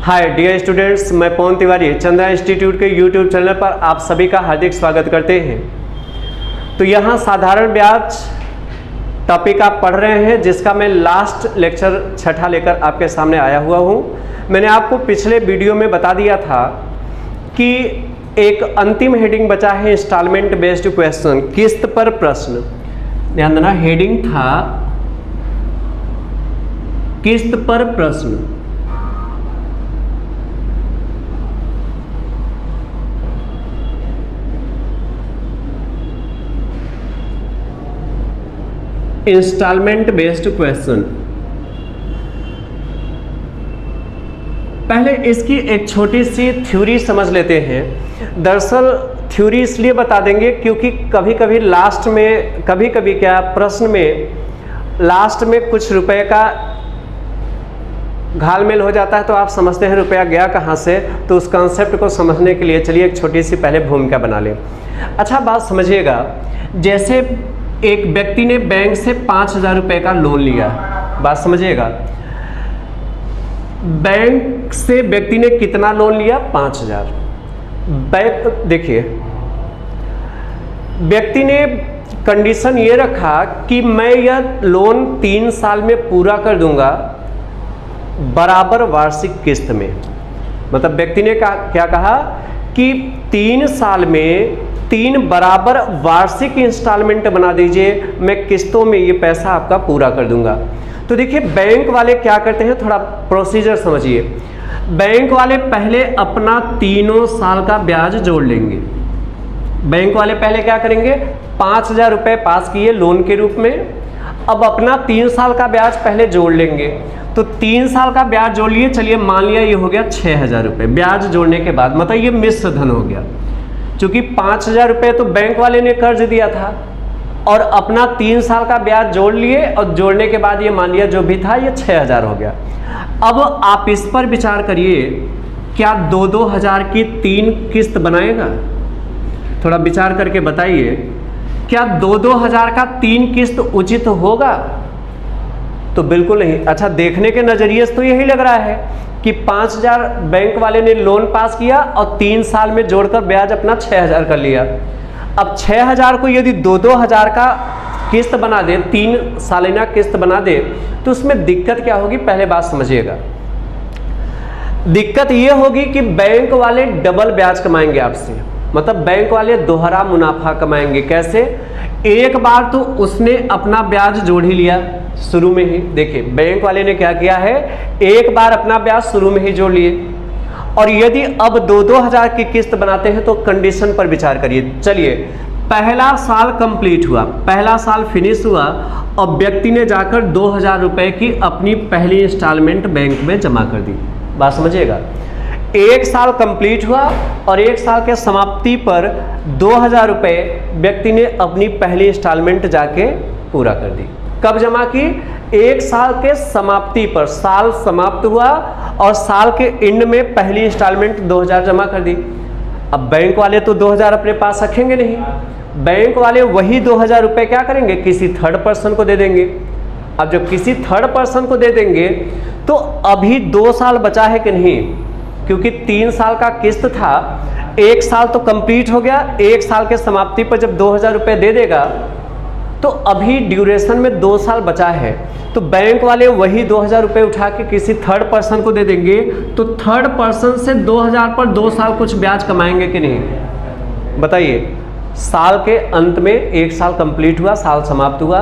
Hi dear students, मैं पवन Tiwari Chandra institute के YouTube channel पर आप सभी का हार्दिक स्वागत करते हैं। तो यहाँ साधारण ब्याज टॉपिक आप पढ़ रहे हैं, जिसका मैं लास्ट लेक्चर छठा लेकर आपके सामने आया हुआ हूँ। मैंने आपको पिछले वीडियो में बता दिया था कि एक अंतिम हेडिंग बचा है इंस्टॉलमेंट बेस्ड क्वेश्चन, किस्त पर प्रश्न। ध्यान देना, हेडिंग था किस्त पर प्रश्न। Instalment based question. पहले इसकी एक छोटी सी थ्योरी समझ लेते हैं। दरअसल थ्योरी इसलिए बता देंगे क्योंकि कभी कभी लास्ट में प्रश्न में लास्ट में कुछ रुपए का घालमेल हो जाता है, तो आप समझते हैं रुपया गया कहाँ से। तो उस कॉन्सेप्ट को समझने के लिए चलिए एक छोटी सी पहले भूमिका बना लें। अच्छा, बात समझिएगा। जैसे एक व्यक्ति ने बैंक से 5,000 रुपये का लोन लिया, बात समझिएगा। बैंक से व्यक्ति ने कितना लोन लिया? 5,000। बैंक, देखिए, व्यक्ति ने कंडीशन ये रखा कि मैं यह लोन 3 साल में पूरा कर दूंगा बराबर वार्षिक किस्त में। मतलब व्यक्ति ने क्या कहा कि 3 साल में 3 बराबर वार्षिक इंस्टॉलमेंट बना दीजिए, मैं किस्तों में ये पैसा आपका पूरा कर दूंगा। तो देखिए, बैंक वाले क्या करते हैं, थोड़ा प्रोसीजर समझिए। बैंक वाले पहले अपना 3 साल का ब्याज जोड़ लेंगे। बैंक वाले पहले क्या करेंगे, 5,000 रुपये पास किए लोन के रूप में, अब अपना 3 साल का ब्याज पहले जोड़ लेंगे। तो 3 साल का ब्याज जोड़ लिए, चलिए मान लिया ये हो गया 6,000 रुपये ब्याज जोड़ने के बाद, मतलब ये मिश्र धन हो गया। क्योंकि 5,000 रुपये तो बैंक वाले ने कर्ज दिया था और अपना 3 साल का ब्याज जोड़ लिए, और जोड़ने के बाद ये मान लिया जो भी था ये 6,000 हो गया। अब आप इस पर विचार करिए, क्या 2-2 हज़ार की 3 किस्त बनाएगा? थोड़ा विचार करके बताइए, क्या 2-2 हज़ार का 3 किस्त उचित होगा? तो बिल्कुल नहीं। अच्छा, देखने के नजरिए से तो यही लग रहा है कि 5,000 बैंक वाले ने लोन पास किया और 3 साल में जोड़कर ब्याज अपना 6,000 कर लिया। अब 6,000 को यदि 2-2 हज़ार का किस्त बना दे, 3 सालाना किस्त बना दे, तो उसमें दिक्कत क्या होगी, पहले बात समझिएगा। दिक्कत ये होगी कि बैंक वाले डबल ब्याज कमाएंगे आपसे, मतलब बैंक वाले दोहरा मुनाफा कमाएंगे। कैसे? एक बार तो उसने अपना ब्याज जोड़ ही लिया शुरू में ही। देखिए, बैंक वाले ने क्या किया है, एक बार अपना ब्याज शुरू में ही जोड़ लिए, और यदि अब 2-2 हज़ार की किस्त बनाते हैं तो कंडीशन पर विचार करिए। चलिए, पहला साल कंप्लीट हुआ, पहला साल फिनिश हुआ, और व्यक्ति ने जाकर 2,000 रुपये की अपनी पहली इंस्टॉलमेंट बैंक में जमा कर दी। बात समझिएगा, 1 साल कंप्लीट हुआ और 1 साल के समाप्ति पर 2,000 रुपये व्यक्ति ने अपनी पहली इंस्टॉलमेंट जाके पूरा कर दी। कब जमा की? 1 साल के समाप्ति पर। साल समाप्त हुआ और साल के एंड में पहली इंस्टॉलमेंट 2,000 जमा कर दी। अब बैंक वाले तो 2,000 अपने पास रखेंगे नहीं, बैंक वाले वही 2,000 रुपये क्या करेंगे, किसी थर्ड पर्सन को दे देंगे। अब जब किसी थर्ड पर्सन को दे देंगे तो अभी 2 साल बचा है कि नहीं, क्योंकि 3 साल का किस्त था, 1 साल तो कंप्लीट हो गया। 1 साल के समाप्ति पर जब 2,000 रुपये दे देगा तो अभी ड्यूरेशन में 2 साल बचा है, तो बैंक वाले वही 2,000 रुपये उठा के किसी थर्ड पर्सन को दे देंगे। तो थर्ड पर्सन से 2,000 पर 2 साल कुछ ब्याज कमाएंगे कि नहीं, बताइए। साल के अंत में 1 साल कंप्लीट हुआ, साल समाप्त हुआ,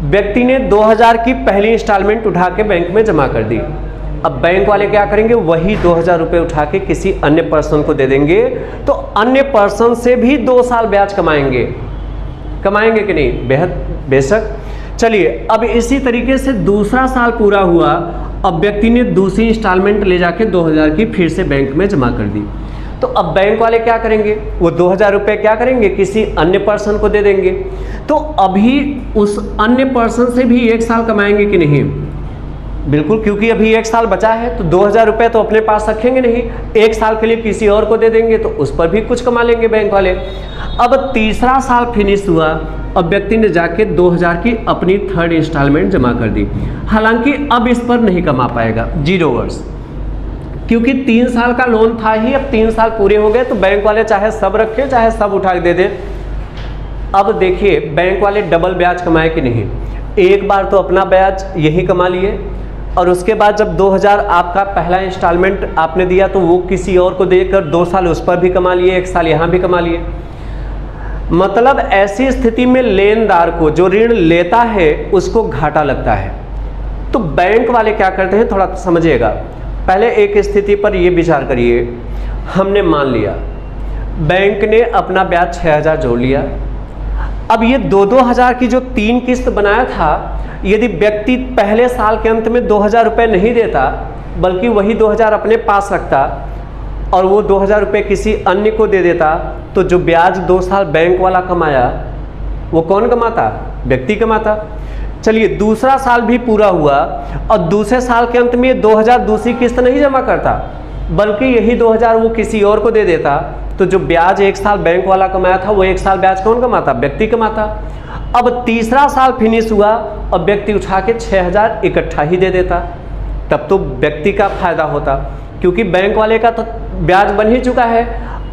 व्यक्ति ने 2,000 की पहली इंस्टॉलमेंट उठा के बैंक में जमा कर दी। अब बैंक वाले क्या करेंगे, वही 2,000 रुपये उठा के किसी अन्य पर्सन को दे देंगे, तो अन्य पर्सन से भी 2 साल ब्याज कमाएंगे कि नहीं, बेशक। चलिए, अब इसी तरीके से दूसरा साल पूरा हुआ, अब व्यक्ति ने दूसरी इंस्टॉलमेंट ले जाके 2,000 की फिर से बैंक में जमा कर दी। तो अब बैंक वाले क्या करेंगे, वो 2,000 रुपये क्या करेंगे, किसी अन्य पर्सन को दे देंगे। तो अभी उस अन्य पर्सन से भी 1 साल कमाएंगे कि नहीं, बिल्कुल, क्योंकि अभी 1 साल बचा है। तो 2,000 रुपये तो अपने पास रखेंगे नहीं, 1 साल के लिए किसी और को दे देंगे, तो उस पर भी कुछ कमा लेंगे बैंक वाले। अब तीसरा साल फिनिश हुआ और व्यक्ति ने जाके 2,000 की अपनी थर्ड इंस्टॉलमेंट जमा कर दी। हालांकि अब इस पर नहीं कमा पाएगा, 0 वर्ष। क्योंकि 3 साल का लोन था ही, अब 3 साल पूरे हो गए तो बैंक वाले चाहे सब रखे चाहे सब उठा के दे दें। अब देखिए बैंक वाले डबल ब्याज कमाए कि नहीं, एक बार तो अपना ब्याज यही कमा लिए और उसके बाद जब 2000 आपका पहला इंस्टॉलमेंट आपने दिया तो वो किसी और को देकर 2 साल उस पर भी कमा लिए, 1 साल यहाँ भी कमा लिए। मतलब ऐसी स्थिति में लेनदार को, जो ऋण लेता है, उसको घाटा लगता है। तो बैंक वाले क्या करते हैं, थोड़ा समझिएगा। पहले एक स्थिति पर ये विचार करिए, हमने मान लिया बैंक ने अपना ब्याज 6000 जोड़ लिया। अब ये 2-2 हज़ार की जो 3 किस्त बनाया था, यदि व्यक्ति पहले साल के अंत में 2000 रुपये नहीं देता बल्कि वही 2000 अपने पास रखता और वो 2000 रुपये किसी अन्य को दे देता, तो जो ब्याज 2 साल बैंक वाला कमाया वो कौन कमाता, व्यक्ति कमाता। चलिए दूसरा साल भी पूरा हुआ और दूसरे साल के अंत में ये 2000 दूसरी किस्त नहीं जमा करता बल्कि यही 2000 वो किसी और को दे देता, तो जो ब्याज 1 साल बैंक वाला कमाया था वो 1 साल ब्याज कौन कमाता, व्यक्ति कमाता। अब तीसरा साल फिनिश हुआ और व्यक्ति उठा के 6000 इकट्ठा ही दे देता, तब तो व्यक्ति का फायदा होता क्योंकि बैंक वाले का तो ब्याज बन ही चुका है।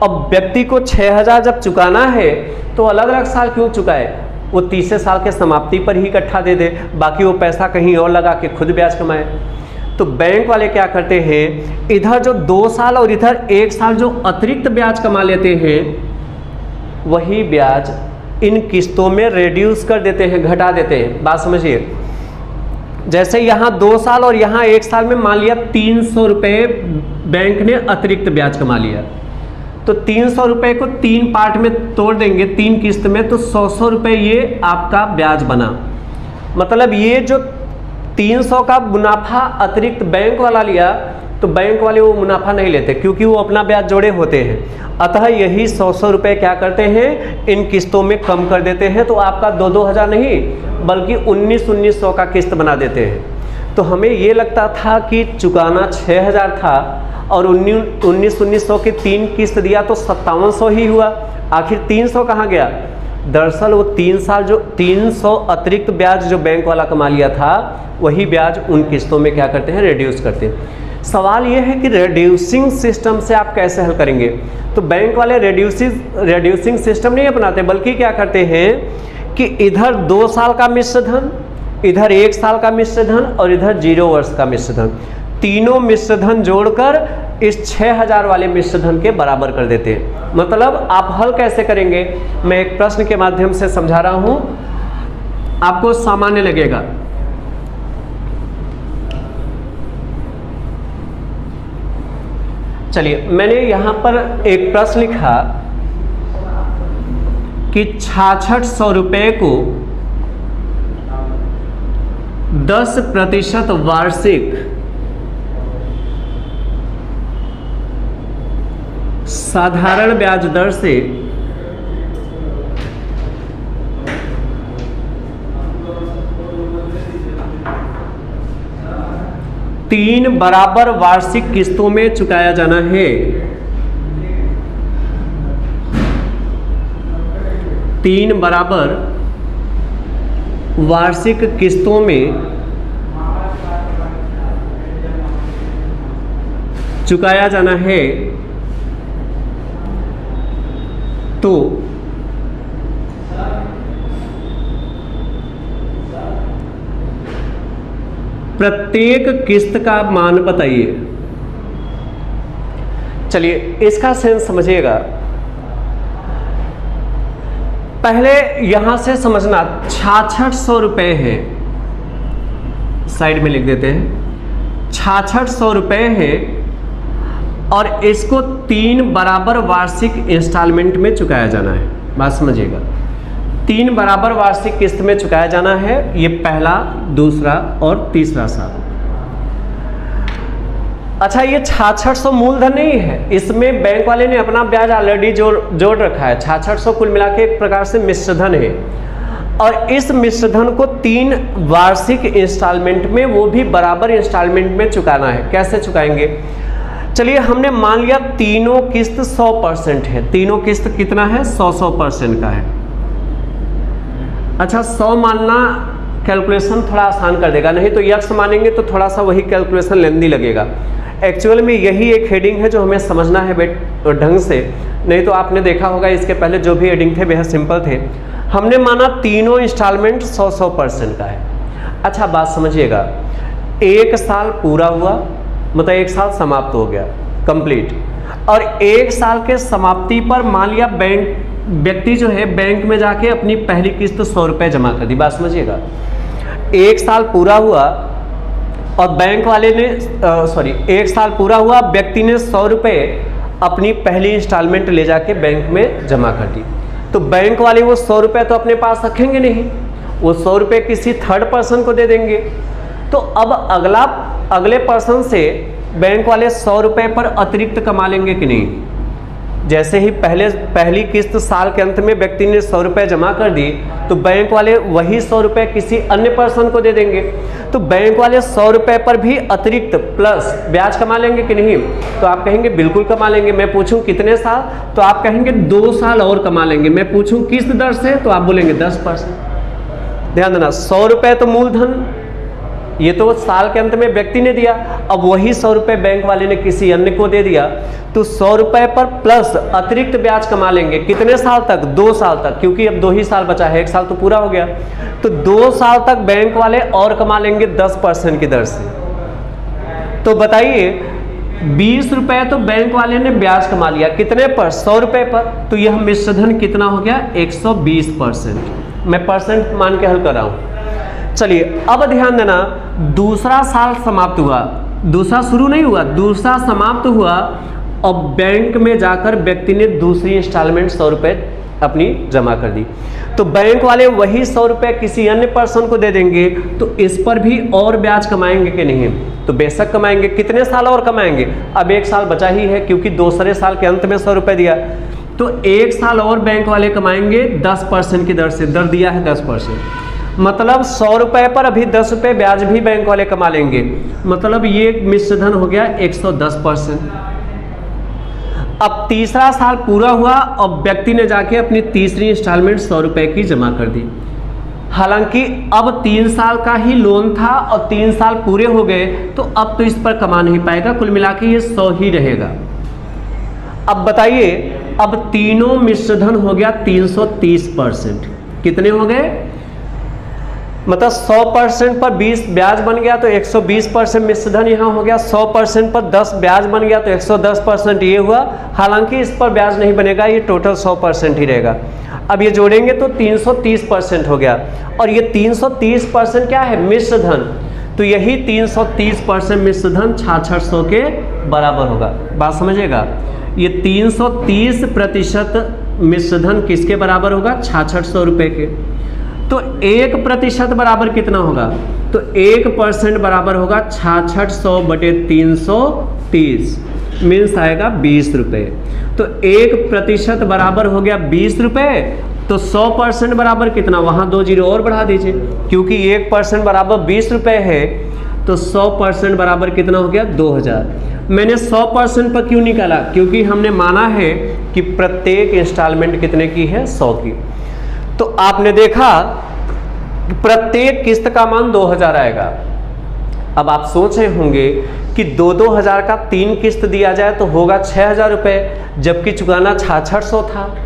अब व्यक्ति को 6000 जब चुकाना है तो अलग अलग साल क्यों चुकाए, वो तीसरे साल के समाप्ति पर ही इकट्ठा दे दे, बाकी वो पैसा कहीं और लगा के खुद ब्याज कमाए। तो बैंक वाले क्या करते हैं, इधर जो 2 साल और इधर 1 साल जो अतिरिक्त ब्याज कमा लेते हैं वही ब्याज इन किस्तों में रिड्यूस कर देते हैं, घटा देते हैं। बात समझिए, जैसे यहाँ 2 साल और यहाँ 1 साल में मान लिया 300 रुपये बैंक ने अतिरिक्त ब्याज कमा लिया, तो 300 रुपये को 3 पार्ट में तोड़ देंगे, 3 किस्त में, तो 100 रुपये ये आपका ब्याज बना। मतलब ये जो 300 का मुनाफा अतिरिक्त बैंक वाला लिया तो बैंक वाले वो मुनाफा नहीं लेते क्योंकि वो अपना ब्याज जोड़े होते हैं। अतः यही 100 रुपये क्या करते हैं, इन किस्तों में कम कर देते हैं, तो आपका 2-2 हज़ार नहीं बल्कि 1900 का किस्त बना देते हैं। तो हमें ये लगता था कि चुकाना 6000 था और 1900 की 3 किस्त दिया तो 5700 ही हुआ, आखिर 300 कहाँ गया। दरअसल वो 3 साल जो 300 अतिरिक्त ब्याज जो बैंक वाला कमा लिया था वही ब्याज उन किस्तों में क्या करते हैं, रिड्यूस करते हैं। सवाल ये है कि रिड्यूसिंग सिस्टम से आप कैसे हल करेंगे, तो बैंक वाले रिड्यूसिंग सिस्टम नहीं अपनाते बल्कि क्या करते हैं कि इधर 2 साल का मिश्र धन, इधर 1 साल का मिश्र धन और इधर 0 वर्ष का मिश्र धन, तीनों मिश्र धन जोड़कर इस 6000 वाले मिश्र धन के बराबर कर देते हैं। मतलब आप हल कैसे करेंगे, मैं एक प्रश्न के माध्यम से समझा रहा हूं, आपको सामान्य लगेगा। चलिए मैंने यहां पर एक प्रश्न लिखा कि 6600 रुपये को 10% वार्षिक साधारण ब्याज दर से तीन बराबर वार्षिक किस्तों में चुकाया जाना है। 3 बराबर वार्षिक किस्तों में चुकाया जाना है, तो प्रत्येक किस्त का मान बताइए। चलिए इसका सेंस समझिएगा। पहले यहां से समझना 6600 रुपये है, साइड में लिख देते हैं, 6600 रुपये है और इसको 3 बराबर वार्षिक इंस्टॉलमेंट में चुकाया जाना है। बात समझिएगा, 3 बराबर वार्षिक किस्त में चुकाया जाना है, ये पहला, दूसरा और तीसरा साल। अच्छा ये 6600 मूलधन नहीं है, इसमें बैंक वाले ने अपना ब्याज ऑलरेडी जोड़ रखा है। 6600 कुल मिला के एक प्रकार से मिश्रधन है और इस मिश्रधन को 3 वार्षिक इंस्टॉलमेंट में, वो भी बराबर इंस्टॉलमेंट में चुकाना है। कैसे चुकाएंगे, चलिए हमने मान लिया तीनों किस्त 100% है। तीनों किस्त कितना है, 100% का है। अच्छा 100 मानना कैलकुलेशन थोड़ा आसान कर देगा, नहीं तो यक्स मानेंगे तो थोड़ा सा वही कैलकुलेशन लेंदी लगेगा। एक्चुअल में यही एक हेडिंग है जो हमें समझना है ढंग से, नहीं तो आपने देखा होगा इसके पहले जो भी हेडिंग थे बेहद सिंपल थे। हमने माना तीनों इंस्टॉलमेंट 100% का है। अच्छा बात समझिएगा, एक साल पूरा हुआ मतलब एक साल समाप्त हो गया कंप्लीट, और एक साल के समाप्ति पर मान लिया व्यक्ति जो है बैंक में जाके अपनी पहली किस्त 100 रुपये जमा कर दी। बात समझिएगा, एक साल पूरा हुआ और बैंक वाले ने एक साल पूरा हुआ, व्यक्ति ने 100 रुपये अपनी पहली इंस्टॉलमेंट ले जाके बैंक में जमा कर दी। तो बैंक वाले वो 100 रुपये तो अपने पास रखेंगे नहीं, वो 100 रुपये किसी थर्ड पर्सन को दे देंगे। तो अब अगले पर्सन से बैंक वाले 100 रुपये पर अतिरिक्त कमा लेंगे कि नहीं। जैसे ही पहली किस्त साल के अंत में व्यक्ति ने 100 रुपये जमा कर दी, तो बैंक वाले वही 100 रुपये किसी अन्य पर्सन को दे देंगे। तो बैंक वाले 100 रुपये पर भी अतिरिक्त प्लस ब्याज कमा लेंगे कि नहीं। तो आप कहेंगे बिल्कुल कमा लेंगे। मैं पूछूं कितने साल, तो आप कहेंगे 2 साल और कमा लेंगे। मैं पूछूं किस दर से, तो आप बोलेंगे 10%। ध्यान देना, 100 रुपये तो मूलधन, ये तो साल के अंत में व्यक्ति ने दिया, अब वही 100 रुपये बैंक वाले ने किसी अन्य को दे दिया, तो 100 रुपये पर प्लस अतिरिक्त ब्याज कमा लेंगे। कितने साल तक? 2 साल तक, क्योंकि अब 2 ही साल बचा है, 1 साल तो पूरा हो गया। तो 2 साल तक बैंक वाले और कमा लेंगे 10% की दर से। तो बताइए 20 रुपये तो बैंक वाले ने ब्याज कमा लिया, कितने पर? 100 रुपये पर। तो यह मिश्रधन कितना हो गया? 120%। मैं परसेंट मान के हल कर रहा हूँ। चलिए अब ध्यान देना, दूसरा साल समाप्त हुआ, दूसरा शुरू नहीं हुआ, दूसरा समाप्त हुआ, और बैंक में जाकर व्यक्ति ने दूसरी इंस्टॉलमेंट 100 रुपये अपनी जमा कर दी। तो बैंक वाले वही 100 रुपये किसी अन्य पर्सन को दे देंगे, तो इस पर भी और ब्याज कमाएंगे कि नहीं? तो बेशक कमाएंगे। कितने साल और कमाएंगे? अब 1 साल बचा ही है, क्योंकि दूसरे साल के अंत में 100 रुपये दिया, तो 1 साल और बैंक वाले कमाएंगे 10% की दर से। दर दिया है 10%, मतलब 100 रुपये पर अभी 10 रुपये ब्याज भी बैंक वाले कमा लेंगे। मतलब ये मिश्रधन हो गया 110%। अब तीसरा साल पूरा हुआ और व्यक्ति ने जाके अपनी तीसरी इंस्टॉलमेंट 100 रुपये की जमा कर दी। हालांकि अब 3 साल का ही लोन था और 3 साल पूरे हो गए, तो अब तो इस पर कमा नहीं पाएगा, कुल मिला के ये 100 ही रहेगा। अब बताइए, अब तीनों मिश्रधन हो गया 330%। कितने हो गए? मतलब 100% पर 20 ब्याज बन गया तो 120% मिश्रधन यहाँ हो गया। 100% पर 10 ब्याज बन गया तो 110% ये हुआ। हालांकि इस पर ब्याज नहीं बनेगा, ये टोटल 100% ही रहेगा। अब ये जोड़ेंगे तो 330% हो गया, और ये 330% क्या है? मिश्रधन। तो यही 330% मिश्रधन 6600 के बराबर होगा। बात समझिएगा, ये 330% मिश्रधन किसके बराबर होगा? 6600 रुपये के। तो 1% बराबर कितना होगा? तो 1% बराबर होगा 6600/330, मीन्स आएगा 20 रुपये। तो 1% बराबर हो गया 20 रुपये। तो 100% बराबर कितना? वहाँ 2 जीरो और बढ़ा दीजिए, क्योंकि 1% बराबर 20 रुपये है, तो 100% बराबर कितना हो गया? 2000। मैंने 100% पर क्यों निकाला? क्योंकि हमने माना है कि प्रत्येक इंस्टॉलमेंट कितने की है? 100 की। तो आपने देखा प्रत्येक किस्त का मान 2000 आएगा। अब आप सोच रहे होंगे कि 2-2000 का 3 किस्त दिया जाए तो होगा 6000 रुपये, जबकि चुकाना 6600 था।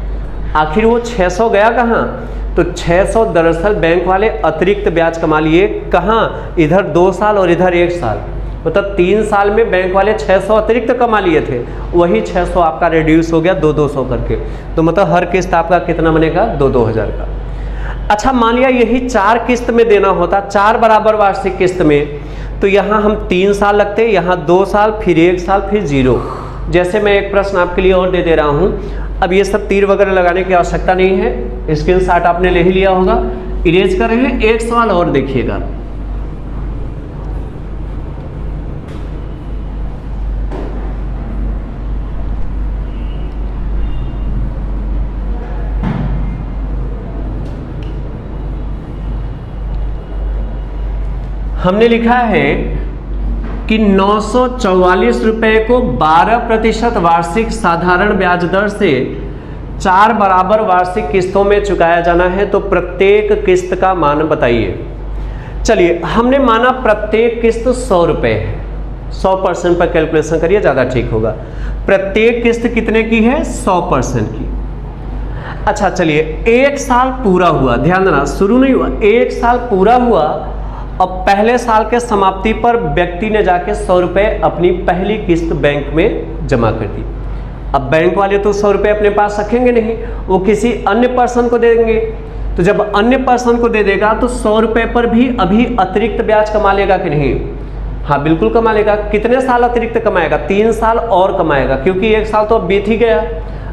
आखिर वो 600 गया कहाँ? तो 600 दरअसल बैंक वाले अतिरिक्त ब्याज कमा लिए। कहाँ? इधर 2 साल और इधर 1 साल, मतलब 3 साल में बैंक वाले 600 अतिरिक्त कमा लिए थे, वही 600 आपका रिड्यूस हो गया 200 करके। तो मतलब हर किस्त आपका कितना बनेगा? 2000 का। अच्छा मान लिया यही 4 किस्त में देना होता, 4 बराबर वार्षिक किस्त में, तो यहाँ हम 3 साल लगते, यहाँ 2 साल, फिर 1 साल, फिर 0। जैसे मैं एक प्रश्न आपके लिए और दे रहा हूँ। अब ये सब तीर वगैरह लगाने की आवश्यकता नहीं है, स्क्रीनशॉट आपने ले ही लिया होगा। इरेज कर रहे हैं, एक सवाल और देखिएगा। हमने लिखा है कि 944 रुपये को 12% वार्षिक साधारण ब्याज दर से 4 बराबर वार्षिक किस्तों में चुकाया जाना है, तो प्रत्येक किस्त का मान बताइए। चलिए हमने माना प्रत्येक किस्त 100 रुपये है, 100% पर कैलकुलेशन करिए, ज़्यादा ठीक होगा। प्रत्येक किस्त कितने की है? 100% की। अच्छा चलिए, एक साल पूरा हुआ, ध्यान देना शुरू नहीं हुआ, एक साल पूरा हुआ और पहले साल के समाप्ति पर व्यक्ति ने जाके 100 रुपये अपनी पहली किस्त बैंक में जमा कर दी। अब बैंक वाले तो 100 रुपये अपने पास रखेंगे नहीं, वो किसी अन्य पर्सन को दे देंगे। तो जब अन्य पर्सन को दे देगा तो 100 रुपये पर भी अभी अतिरिक्त ब्याज कमा लेगा कि नहीं? हाँ बिल्कुल कमा लेगा। कितने साल अतिरिक्त कमाएगा? 3 साल और कमाएगा, क्योंकि एक साल तो अब बीत ही गया,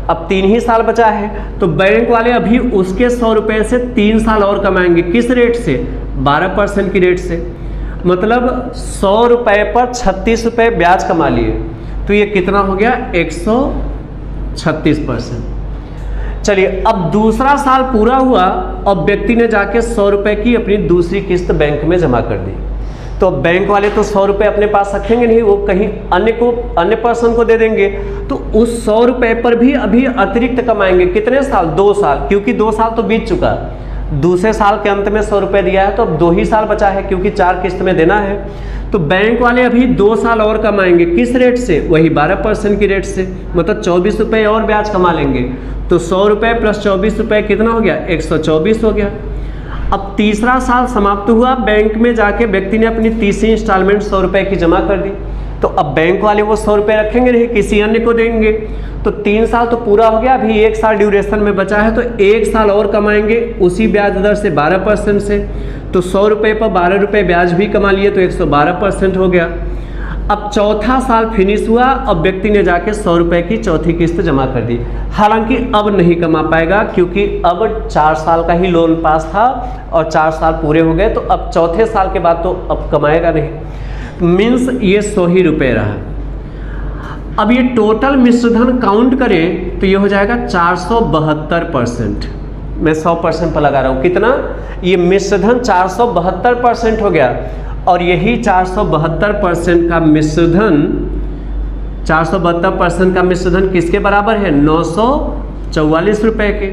अब 3 ही साल बचा है। तो बैंक वाले अभी उसके 100 रुपये से 3 साल और कमाएंगे। किस रेट से? 12% की रेट से। मतलब 100 रुपये पर 36 रुपये ब्याज कमा लिए, तो ये कितना हो गया? 136%। चलिए, अब दूसरा साल पूरा हुआ और व्यक्ति ने जाके 100 रुपये की अपनी दूसरी किस्त बैंक में जमा कर दी। तो बैंक वाले तो 100 रुपये अपने पास रखेंगे नहीं, वो कहीं अन्य पर्सन को दे देंगे। तो उस 100 रुपये पर भी अभी अतिरिक्त कमाएंगे। कितने साल? 2 साल, क्योंकि 2 साल तो बीत चुका। दूसरे साल के अंत में 100 रुपये दिया है, तो अब 2 ही साल बचा है, क्योंकि 4 किस्त में देना है। तो बैंक वाले अभी 2 साल और कमाएंगे। किस रेट से? वही 12% की रेट से, मतलब 24 रुपये और ब्याज कमा लेंगे। तो 100 रुपये प्लस 24 रुपये कितना हो गया? 124 हो गया। अब तीसरा साल समाप्त हुआ, बैंक में जाके व्यक्ति ने अपनी तीसरी इंस्टॉलमेंट 100 रुपये की जमा कर दी। तो अब बैंक वाले वो 100 रुपये रखेंगे नहीं, किसी अन्य को देंगे। तो 3 साल तो पूरा हो गया, अभी 1 साल ड्यूरेशन में बचा है, तो 1 साल और कमाएंगे उसी ब्याज दर से 12% से। तो 100 रुपये पर 12 रुपये ब्याज भी कमा लिए, तो 112% हो गया। अब चौथा साल फिनिश हुआ और व्यक्ति ने जाके 100 रुपये की चौथी किस्त जमा कर दी। हालांकि अब नहीं कमा पाएगा, क्योंकि अब 4 साल का ही लोन पास था और 4 साल पूरे हो गए, तो अब चौथे साल के बाद तो अब कमाएगा नहीं। मीन्स ये 100 ही रुपये रहा। अब ये टोटल मिश्रधन काउंट करें तो ये हो जाएगा 472%। मैं 100% पर लगा रहा हूँ। कितना? ये मिश्रधन 472% हो गया। और यही 472% का मिश्रधन, 472% का मिश्रधन किसके बराबर है? 944 रुपये के,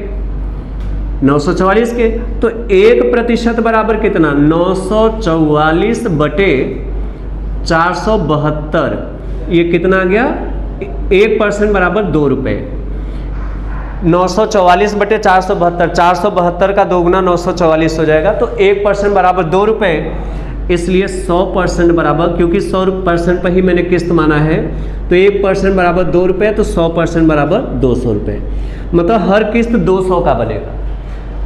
944 के। तो 1% बराबर कितना? 944 बटे 472, ये कितना आ गया? 1% बराबर 2 रुपये। 944 बटे 472, 472 का दोगुना 944 हो जाएगा, तो 1% बराबर 2 रुपये। इसलिए 100% बराबर, क्योंकि 100% पर ही मैंने किस्त माना है, तो 1% बराबर 2 रुपये, तो 100% बराबर 200 रुपये। मतलब हर किस्त 200 का बनेगा।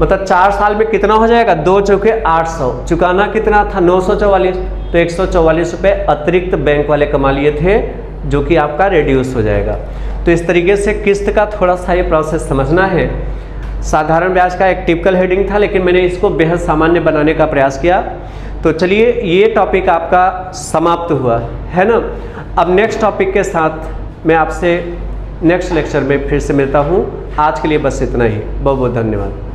मतलब 4 साल में कितना हो जाएगा? 2 चौके 800। चुकाना कितना था? 944। तो 144 रुपये अतिरिक्त बैंक वाले कमा लिए थे, जो कि आपका रिड्यूस हो जाएगा। तो इस तरीके से किस्त का थोड़ा सा ये प्रोसेस समझना है। साधारण ब्याज का एक टिपिकल हेडिंग था, लेकिन मैंने इसको बेहद सामान्य बनाने का प्रयास किया। तो चलिए, ये टॉपिक आपका समाप्त हुआ है ना। अब नेक्स्ट टॉपिक के साथ मैं आपसे नेक्स्ट लेक्चर में फिर से मिलता हूँ। आज के लिए बस इतना ही। बहुत बहुत धन्यवाद।